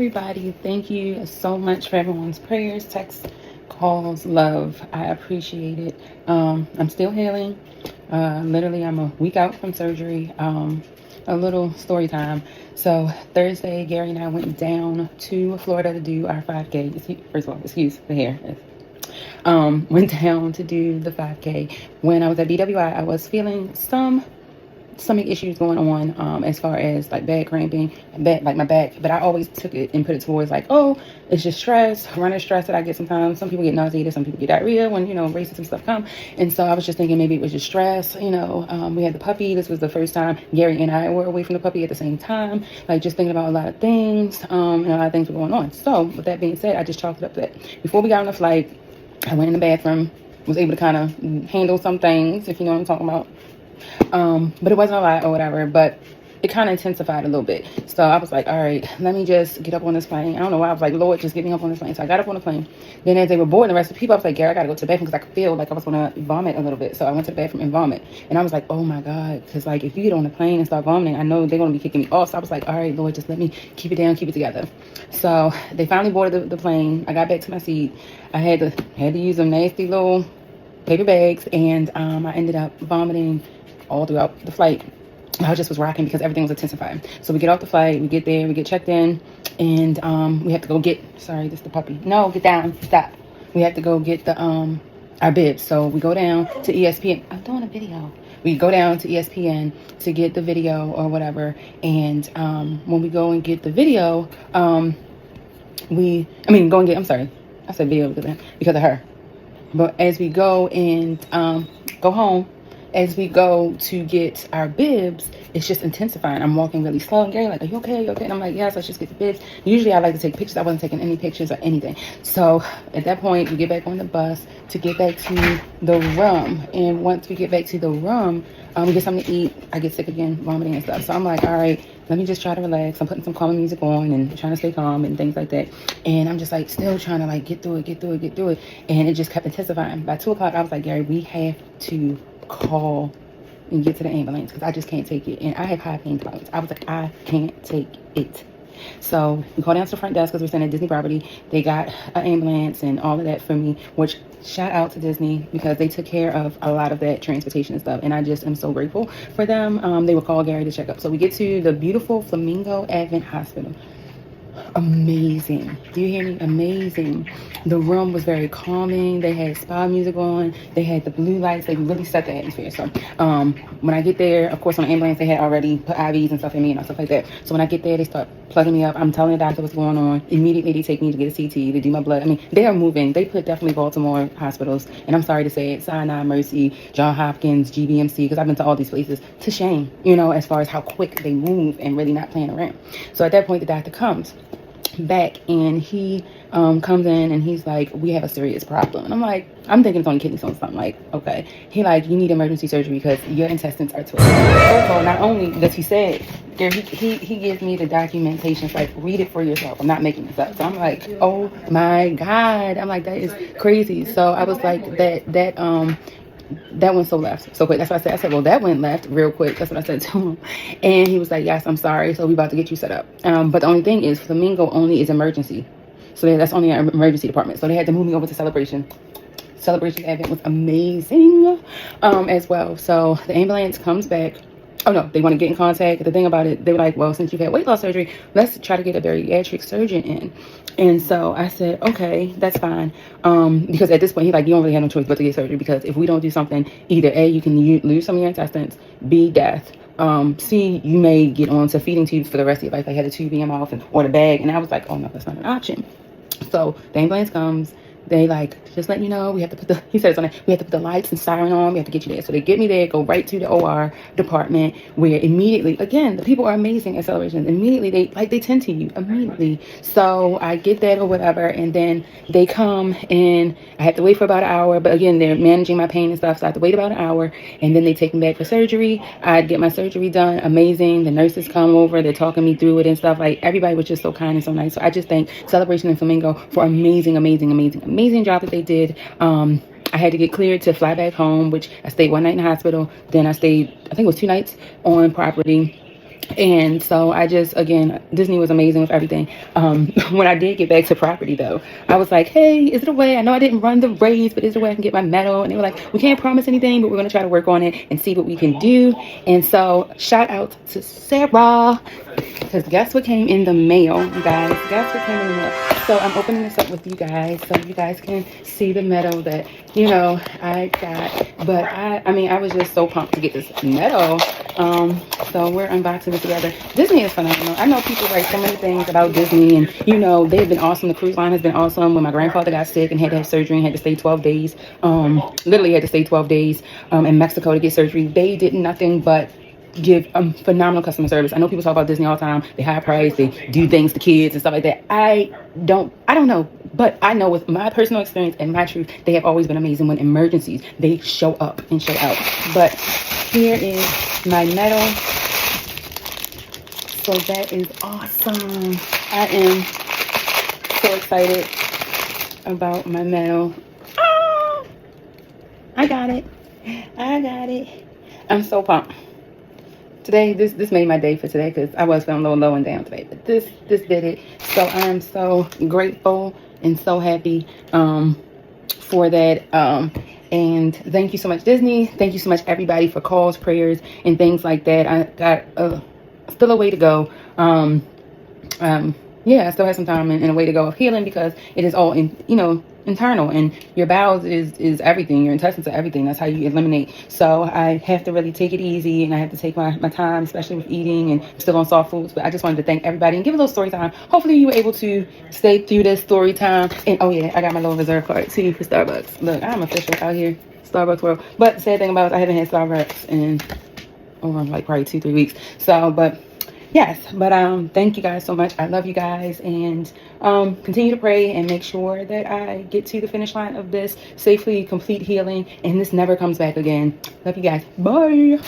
everybody. Thank you so much for everyone's prayers, texts, calls, love. I appreciate it. I'm still healing. Literally, I'm a week out from surgery. A little story time. So Thursday, Gary and I went down to Florida to do our 5K. First of all, excuse the hair. Went down to do the 5K. When I was at BWI, I was feeling some stomach issues going on, as far as like bad cramping, like my back. But I always took it and put it towards like, oh, it's just stress, running stress that I get sometimes. Some people get nauseated, some people get diarrhea when, races and stuff come. And so I was just thinking maybe it was just stress. We had the puppy. This was the first time Gary and I were away from the puppy at the same time. Like just thinking about a lot of things, and a lot of things were going on. So with that being said, I just chalked it up to that. Before we got on the flight, I went in the bathroom, was able to kind of handle some things, if you know what I'm talking about. But it wasn't a lot or whatever, but it kind of intensified a little bit. So I was like, all right, let me just get up on this plane. I don't know why. I was like, Lord, just get me up on this plane. So I got up on the plane. Then as they were boarding the rest of the people, I was like, Gary, I got to go to the bathroom because I could feel like I was going to vomit a little bit. So I went to the bathroom and vomit. And I was like, oh my God. Because like, if you get on the plane and start vomiting, I know they're going to be kicking me off. So I was like, all right, Lord, just let me keep it down, keep it together. So they finally boarded the plane. I got back to my seat. I had to use some nasty little paper bags. And I ended up vomiting all throughout the flight. I just was rocking because everything was intensifying. So we get off the flight, we get there, we get checked in, and we have to go get, sorry, this is the puppy. No, get down, stop. We have to go get the our bibs. So we go down to ESPN. I'm doing a video. We go down to ESPN to get the video or whatever. And when we go and get the video, I'm sorry, I said video because of her. But as we go and go home, as we go to get our bibs, it's just intensifying. I'm walking really slow. And Gary like, are you okay? Are you okay? And I'm like, yes, let's just get the bibs. Usually I like to take pictures. I wasn't taking any pictures or anything. So at that point, we get back on the bus to get back to the room. And once we get back to the room, we get something to eat. I get sick again, vomiting and stuff. So I'm like, all right, let me just try to relax. I'm putting some calming music on and trying to stay calm and things like that. And I'm just like still trying to like get through it. And it just kept intensifying. By 2 o'clock, I was like, Gary, we have to call and get to the ambulance because I just can't take it. And I have high pain tolerance. I was like, I can't take it. So we called down to the front desk because we're staying at Disney property. They got an ambulance and all of that for me, which shout out to Disney because they took care of a lot of that transportation and stuff. And I just am so grateful for them. They would call Gary to check up. So we get to the beautiful Flamingo Advent Hospital. Amazing. Do you hear me? Amazing. The room was very calming. They had spa music on. They had the blue lights. They really set the atmosphere. So when I get there, of course on the ambulance they had already put IVs and stuff in me and stuff like that. So when I get there, they start plugging me up. I'm telling the doctor what's going on. Immediately they take me to get a CT to do my blood. I mean, they are moving. They put definitely Baltimore hospitals, and I'm sorry to say it, Sinai, Mercy, Johns Hopkins, GBMC, because I've been to all these places, to shame, as far as how quick they move and really not playing around. So at that point the doctor comes back and he comes in and he's like, we have a serious problem. And I'm thinking it's only kidney stones, something like, okay. He like, you need emergency surgery because your intestines are twisted. First of all, not only does he say it, there he gives me the documentation. It's like, read it for yourself. I'm not making this up. So I'm like, oh my God. I'm like, that is crazy. So I was like, that went so left so quick. That's what I said, well, that went left real quick. That's what I said to him. And he was like, yes, I'm sorry. So we about to get you set up. But the only thing is Flamingo only is emergency. So that's only an emergency department. So they had to move me over to Celebration. Celebration Advent was amazing as well. So the ambulance comes back. Oh no, they want to get in contact. The thing about it, they were like, well, since you've had weight loss surgery, let's try to get a bariatric surgeon in. And so I said, okay, that's fine. Because at this point, he's like, you don't really have no choice but to get surgery because if we don't do something, either A, you can lose some of your intestines, B, death. C, you may get on to feeding tubes for the rest of your life. I had a tube in your mouth or the bag. And I was like, oh no, that's not an option. So the ambulance comes. They like, just let you know, we have to put he says on it, we have to put the lights and siren on, we have to get you there. So they get me there, go right to the OR department where immediately, again, the people are amazing at Celebration. Immediately, they tend to you immediately. So I get that or whatever, and then they come and I have to wait for about an hour. But again, they're managing my pain and stuff, so I have to wait about an hour. And then they take me back for surgery. I get my surgery done, amazing. The nurses come over, they're talking me through it and stuff. Like, everybody was just so kind and so nice. So I just thank Celebration and Flamingo for amazing job that they did. I had to get cleared to fly back home, which I stayed one night in the hospital. Then I stayed, I think it was 2 nights on property. And so I just, again, Disney was amazing with everything. When I did get back to property though, I was like, hey, is it a way? I know I didn't run the race, but is there a way I can get my medal? And they were like, we can't promise anything, but we're going to try to work on it and see what we can do. And so shout out to Sarah, because guess what came in the mail, you guys? Guess what came in the mail? So I'm opening this up with you guys so you guys can see the medal that, you know, I got. But I mean, I was just so pumped to get this medal. So we're unboxing it together. Disney is phenomenal. I know people write so many things about Disney, and you know, they've been awesome. The cruise line has been awesome. When my grandfather got sick and had to have surgery and had to stay 12 days, literally had to stay 12 days in Mexico to get surgery, they did nothing but give phenomenal customer service. I know people talk about Disney all the time. They high price, they do things to kids and stuff like that. I don't know, but I know with my personal experience and my truth, they have always been amazing. When emergencies, they show up and show out. But here is my medal. So that is awesome. I am so excited about my medal. Oh, I got it. I got it. I'm so pumped. Today, this made my day for today, because I was feeling a little low and down today. But this did it. So I'm so grateful and so happy for that. And thank you so much, Disney. Thank you so much, everybody, for calls, prayers, and things like that. I got still a way to go. Yeah, I still have some time and a way to go of healing, because it is all in, you know, internal, and your bowels is everything. Your intestines are everything. That's how you eliminate. So I have to really take it easy, and I have to take my time, especially with eating, and I'm still on soft foods. But I just wanted to thank everybody and give a little story time. Hopefully you were able to stay through this story time. And oh yeah, I got my little reserve card too for Starbucks. Look, I'm official out here, Starbucks world. But the sad thing about it, I haven't had Starbucks in like probably 2-3 weeks. So, but yes, but thank you guys so much. I love you guys, and continue to pray and make sure that I get to the finish line of this safely, complete healing, and this never comes back again. Love you guys. Bye.